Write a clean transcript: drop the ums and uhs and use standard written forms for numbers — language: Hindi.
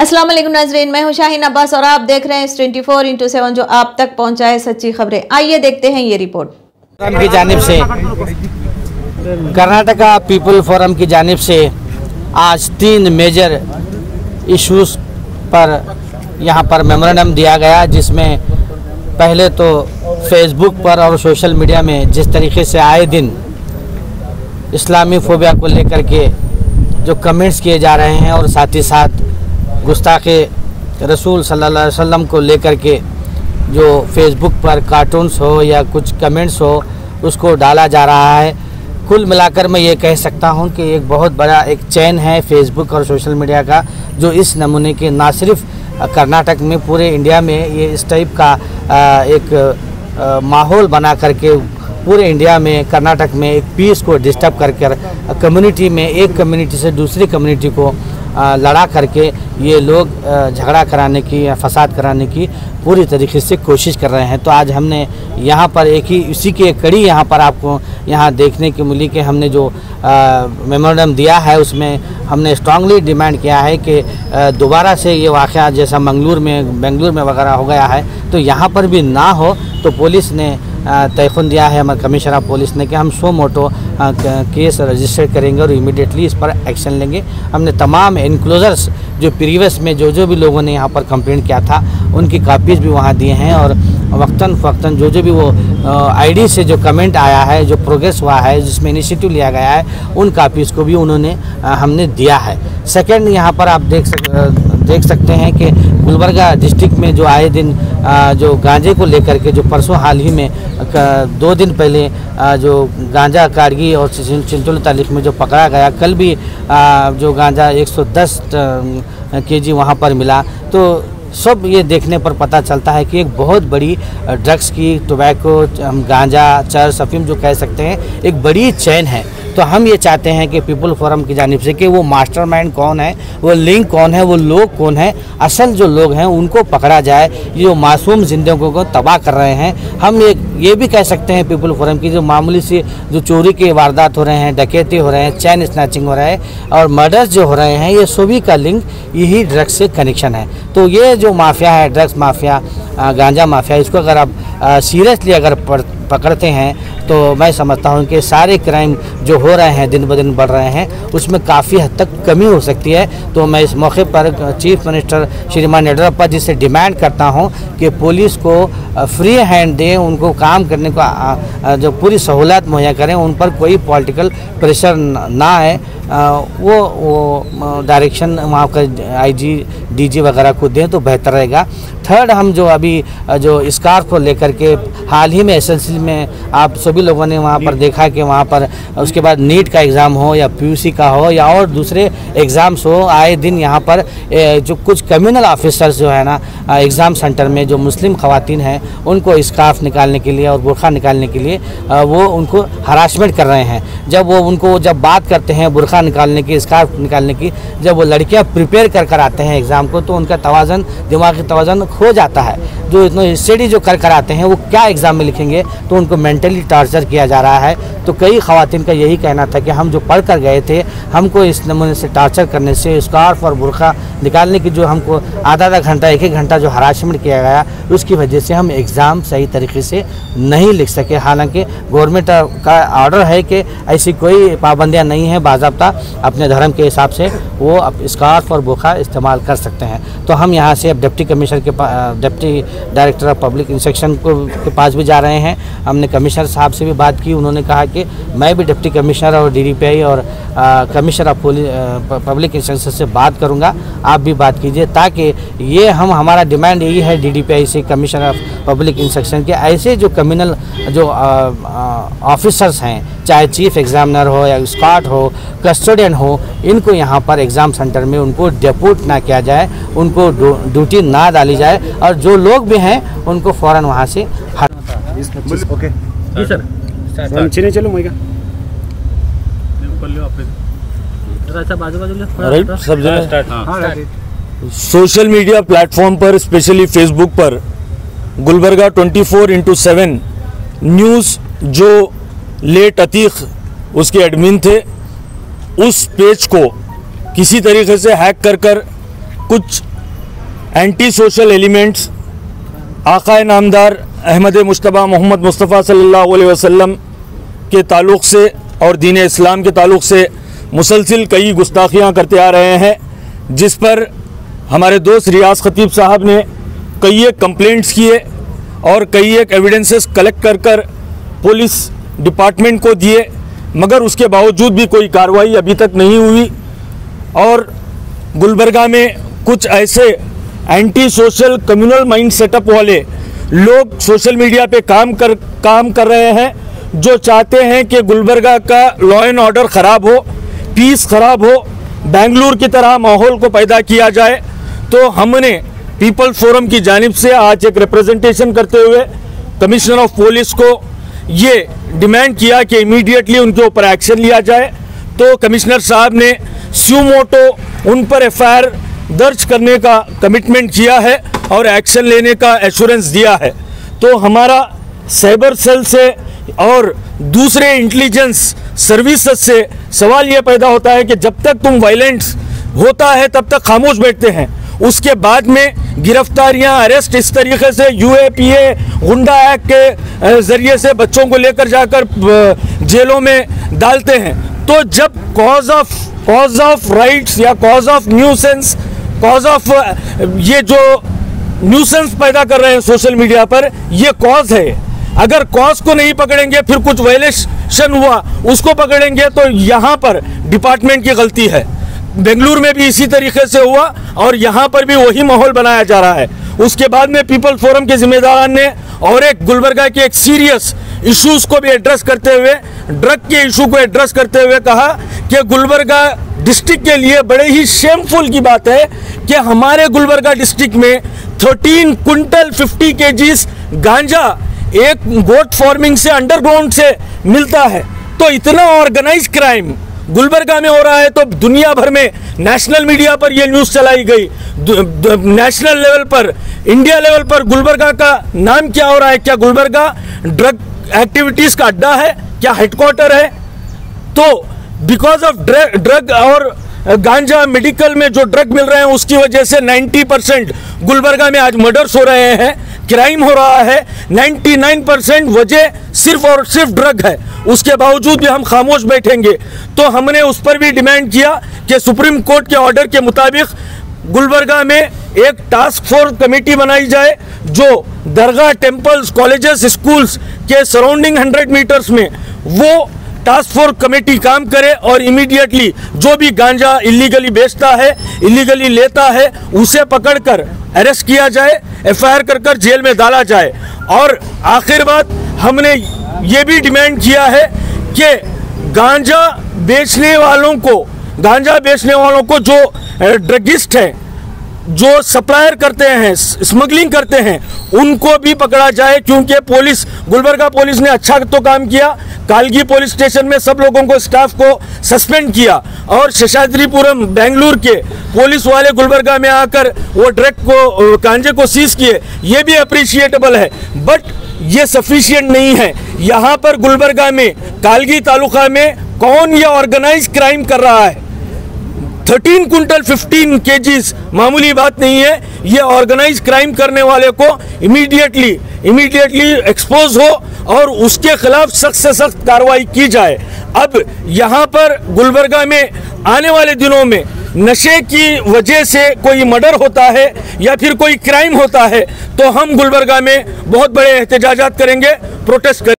अस्सलाम वालेकुम नाज़रीन, मैं हूं शाहीन अब्बास और आप देख रहे हैं 24x7 जो आप तक पहुंचाए सच्ची खबरें। आइए देखते हैं ये रिपोर्ट। की जानिब से कर्नाटका पीपल फोरम की जानिब से आज 3 मेजर इश्यूज़ पर यहाँ पर मेमोरेंडम दिया गया, जिसमें पहले तो फेसबुक पर और सोशल मीडिया में जिस तरीके से आए दिन इस्लामी फोबिया को लेकर के जो कमेंट्स किए जा रहे हैं और साथ ही साथ गुस्ताखे रसूल सल्लल्लाहु अलैहि वसल्लम को लेकर के जो फेसबुक पर कार्टून्स हो या कुछ कमेंट्स हो उसको डाला जा रहा है। कुल मिलाकर मैं ये कह सकता हूँ कि एक बहुत बड़ा एक चैन है फेसबुक और सोशल मीडिया का, जो इस नमूने के ना सिर्फ कर्नाटक में पूरे इंडिया में ये इस टाइप का एक माहौल बना करके पूरे इंडिया में कर्नाटक में एक पीस को डिस्टर्ब कर कम्युनिटी में एक कम्युनिटी से दूसरी कम्युनिटी को लड़ा करके ये लोग झगड़ा कराने की या फसाद कराने की पूरी तरीके से कोशिश कर रहे हैं। तो आज हमने यहाँ पर इसी की एक कड़ी यहाँ पर आपको यहाँ देखने की मिली कि हमने जो मेमोरेंडम दिया है उसमें हमने स्ट्रांगली डिमांड किया है कि दोबारा से ये वाक़या जैसा बेंगलुरु में वगैरह हो गया है तो यहाँ पर भी ना हो। तो पुलिस ने तयख़ुन दिया है, हमारे कमिश्नर ऑफ पुलिस ने, कि हम सो मोटो केस रजिस्टर करेंगे और इमीडिएटली इस पर एक्शन लेंगे। हमने तमाम एनक्लोजर्स जो प्रीवियस में जो भी लोगों ने यहाँ पर कंप्लेंट किया था उनकी कापीज़ भी वहाँ दिए हैं और वक्तन फ़क्तन जो भी वो आईडी से जो कमेंट आया है, जो प्रोग्रेस हुआ है, जिसमें इनिशिएटिव लिया गया है, उन कापीज़ को भी उन्होंने हमने दिया है। सेकंड, यहाँ पर आप देख सकते हैं कि गुलबर्गा डिस्ट्रिक्ट में जो आए दिन जो गांजे को लेकर के जो परसों हाल ही में 2 दिन पहले जो गांजा काड़गी और चिंचोली तालुक में जो पकड़ा गया, कल भी जो गांजा 110 kg वहाँ पर मिला। तो सब ये देखने पर पता चलता है कि एक बहुत बड़ी ड्रग्स की, टोबैको, गांजा, चरस, अफीम जो कह सकते हैं, एक बड़ी चैन है। तो हम ये चाहते हैं कि पीपल फोरम की जानिब से कि वो मास्टरमाइंड कौन है, वो लिंक कौन है, वो लोग कौन है, असल जो लोग हैं उनको पकड़ा जाए। ये जो मासूम जिंदगियों को तबाह कर रहे हैं, हम ये भी कह सकते हैं पीपल फोरम की जो मामूली सी जो चोरी के वारदात हो रहे हैं, डकैती हो रहे हैं, चैन स्नैचिंग हो रहा है और मर्डर्स जो हो रहे हैं, ये सभी का लिंक यही ड्रग्स से कनेक्शन है। तो ये जो माफिया है, ड्रग्स माफिया, गांजा माफिया, इसको अगर आप सीरियसली अगर पकड़ते हैं तो मैं समझता हूं कि सारे क्राइम जो हो रहे हैं दिन ब दिन बढ़ रहे हैं उसमें काफ़ी हद तक कमी हो सकती है। तो मैं इस मौके पर चीफ मिनिस्टर श्रीमान येडियुरप्पा जी से डिमांड करता हूं कि पुलिस को फ्री हैंड दें, उनको काम करने को जो पूरी सहूलत मुहैया करें, उन पर कोई पॉलिटिकल प्रेशर ना आए, वो डायरेक्शन वहाँ का IG DG वगैरह को दें तो बेहतर रहेगा। थर्ड, हम जो अभी जो स्कार्फ को लेकर के हाल ही में SSLC में आप सभी लोगों ने वहाँ पर देखा कि वहाँ पर उसके बाद नीट का एग्ज़ाम हो या PUC का हो या और दूसरे एग्ज़ाम्स हो, आए दिन यहाँ पर जो कुछ कम्युनल ऑफिसर्स जो है ना एग्ज़ाम सेंटर में जो मुस्लिम ख़वातीन हैं उनको स्कार्फ निकालने के लिए और बुरखा निकालने के लिए वो उनको हरासमेंट कर रहे हैं। जब वो उनको जब बात करते हैं बुरखा निकालने की, स्कार्फ निकालने की, जब वो लड़कियां प्रिपेयर कर आते हैं एग्ज़ाम को तो उनका तवाज़न, दिमागी तवाज़न खो जाता है। जो इतने स्टडी जो कर आते हैं वो क्या एग्ज़ाम में लिखेंगे, तो उनको मेंटली टॉर्चर किया जा रहा है। तो कई ख़वातीन का यही कहना था कि हम जो पढ़ कर गए थे, हमको इस नमूने से टॉर्चर करने से, स्कार्फ और बुरखा निकालने की जो हमको आधा घंटा 1 घंटा जो हरासमेंट किया गया, उसकी वजह से हम एग्ज़ाम सही तरीके से नहीं लिख सके। हालांकि गवर्नमेंट का ऑर्डर है कि ऐसी कोई पाबंदियाँ नहीं है, बाज़ाब्ता अपने धर्म के हिसाब से वो स्कार्फ और बुरखा इस्तेमाल कर सकते हैं। तो हम यहाँ से अब डिप्टी कमिश्नर के deputy director of public instruction के पास भी जा रहे हैं। हमने कमिश्नर साहब से भी बात की, उन्होंने कहा कि मैं भी डिप्टी कमिश्नर और DDPI और कमिश्नर ऑफ पब्लिक इंस्ट्रक्शन से बात करूंगा, आप भी बात कीजिए, ताकि ये हमारा डिमांड यही है DDPI से, कमिश्नर ऑफ पब्लिक इंस्ट्रक्शन के, ऐसे जो कम्युनल जो ऑफिसर्स हैं, चाहे चीफ एग्जामिनर हो या स्कॉट हो, कस्टोडियन हो, इनको यहाँ पर एग्ज़ाम सेंटर में उनको डेपोट ना किया जाए, उनको ड्यूटी ना डाली जाए और जो लोग भी हैं उनको फ़ौरन वहाँ से ओके जी सर चलो सोशल मीडिया प्लेटफॉर्म पर, स्पेशली फेसबुक पर, गुलबर्गा 24x7 न्यूज़ जो लेट अतीक उसके एडमिन थे, उस पेज को किसी तरीके से हैक कर कुछ एंटी सोशल एलिमेंट्स आक़ाए नामदार अहमद मुश्तबा मोहम्मद मुस्तफ़ा सल्लल्लाहु अलैहि वसल्लम के ताल्लुक़ से और दीन इस्लाम के ताल्लुक़ से मुसलसिल कई गुस्ताखियाँ करते आ रहे हैं, जिस पर हमारे दोस्त रियाज खतीब साहब ने कई एक कंप्लेंट्स किए और कई एक एविडेंसेस कलेक्ट कर पुलिस डिपार्टमेंट को दिए, मगर उसके बावजूद भी कोई कार्रवाई अभी तक नहीं हुई। और गुलबर्गा में कुछ ऐसे anti social communal mind setup वाले लोग सोशल मीडिया पे काम कर रहे हैं, जो चाहते हैं कि गुलबर्गा का लॉ एंड ऑर्डर ख़राब हो, पीस ख़राब हो, बेंगलुरु की तरह माहौल को पैदा किया जाए। तो हमने पीपल फोरम की जानिब से आज एक रिप्रेजेंटेशन करते हुए कमिश्नर ऑफ पुलिस को ये डिमांड किया कि इमीडिएटली उनके ऊपर एक्शन लिया जाए। तो कमिश्नर साहब ने स्यू मोटो उन पर एफआईआर दर्ज करने का कमिटमेंट किया है और एक्शन लेने का एश्योरेंस दिया है। तो हमारा साइबर सेल से और दूसरे इंटेलिजेंस सर्विसेज से सवाल ये पैदा होता है कि जब तक तुम वायलेंस होता है तब तक खामोश बैठते हैं, उसके बाद में गिरफ्तारियां, अरेस्ट इस तरीके से यूएपीए गुंडा एक्ट के ज़रिए से बच्चों को लेकर जाकर जेलों में डालते हैं। तो जब कॉज ऑफ राइट्स या cause of nuisance, cause of ये जो न्यूसेंस पैदा कर रहे हैं सोशल मीडिया पर, ये कॉज है। अगर कॉज को नहीं पकड़ेंगे, फिर कुछ वायलेशन हुआ उसको पकड़ेंगे, तो यहाँ पर डिपार्टमेंट की गलती है। बेंगलुरु में भी इसी तरीके से हुआ और यहाँ पर भी वही माहौल बनाया जा रहा है। उसके बाद में पीपल फोरम के जिम्मेदारान ने और एक गुलबर्गा के एक सीरियस इश्यूज को भी एड्रेस करते हुए, ड्रग के इशू को एड्रेस करते हुए कहा कि गुलबर्गा डिस्ट्रिक्ट के लिए बड़े ही शेमफुल की बात है कि हमारे गुलबर्गा डिस्ट्रिक्ट में 13 क्विंटल 50 केजीज गांजा एक गोट फार्मिंग से अंडरग्राउंड से मिलता है। तो इतना ऑर्गेनाइज क्राइम गुलबर्गा में हो रहा है, तो दुनिया भर में नेशनल मीडिया पर यह न्यूज़ चलाई गई, नेशनल लेवल पर, इंडिया लेवल पर गुलबर्गा का नाम क्या हो रहा है? क्या गुलबर्गा ड्रग एक्टिविटीज़ का अड्डा है? क्या हेडक्वार्टर है? तो बिकॉज ऑफ ड्रग और गांजा, मेडिकल में जो ड्रग मिल रहे हैं उसकी वजह से 90% गुलबर्गा में आज मर्डर्स हो रहे हैं, क्राइम हो रहा है। 99% वजह सिर्फ और सिर्फ ड्रग है। उसके बावजूद भी हम खामोश बैठेंगे? तो हमने उस पर भी डिमांड किया कि सुप्रीम कोर्ट के ऑर्डर के मुताबिक गुलबर्गा में एक टास्क फोर्स कमेटी बनाई जाए, जो दरगाह, टेम्पल्स, कॉलेजेस, स्कूल्स के सराउंडिंग 100 मीटर्स में वो टास्क फोर्स कमेटी काम करे और इमीडिएटली जो भी गांजा इलीगली बेचता है, इलीगली लेता है, उसे पकड़कर अरेस्ट किया जाए, एफआईआर कर जेल में डाला जाए। और आखिर बात, हमने ये भी डिमांड किया है कि गांजा बेचने वालों को जो ड्रगिस्ट हैं, जो सप्लायर करते हैं, स्मगलिंग करते हैं, उनको भी पकड़ा जाए। क्योंकि गुलबर्गा पुलिस ने अच्छा तो काम किया, कालगी पुलिस स्टेशन में सब लोगों को, स्टाफ को सस्पेंड किया और शेषाद्रीपुरम बेंगलुरु के पुलिस वाले गुलबर्गा में आकर वो ड्रग को, गांजे को सीज किए, ये भी अप्रिशिएटेबल है। बट ये सफिशिएंट नहीं है। यहाँ पर गुलबर्गा में, कालगी तालुका में कौन ये ऑर्गेनाइज क्राइम कर रहा है? 13 क्विंटल 15 केजीज मामूली बात नहीं है। ये ऑर्गेनाइज क्राइम करने वाले को इमीडिएटली एक्सपोज हो और उसके खिलाफ सख्त से सख्त कार्रवाई की जाए। अब यहाँ पर गुलबर्गा में आने वाले दिनों में नशे की वजह से कोई मर्डर होता है या फिर कोई क्राइम होता है, तो हम गुलबर्गा में बहुत बड़े एहतजाजात करेंगे, प्रोटेस्ट करेंगे।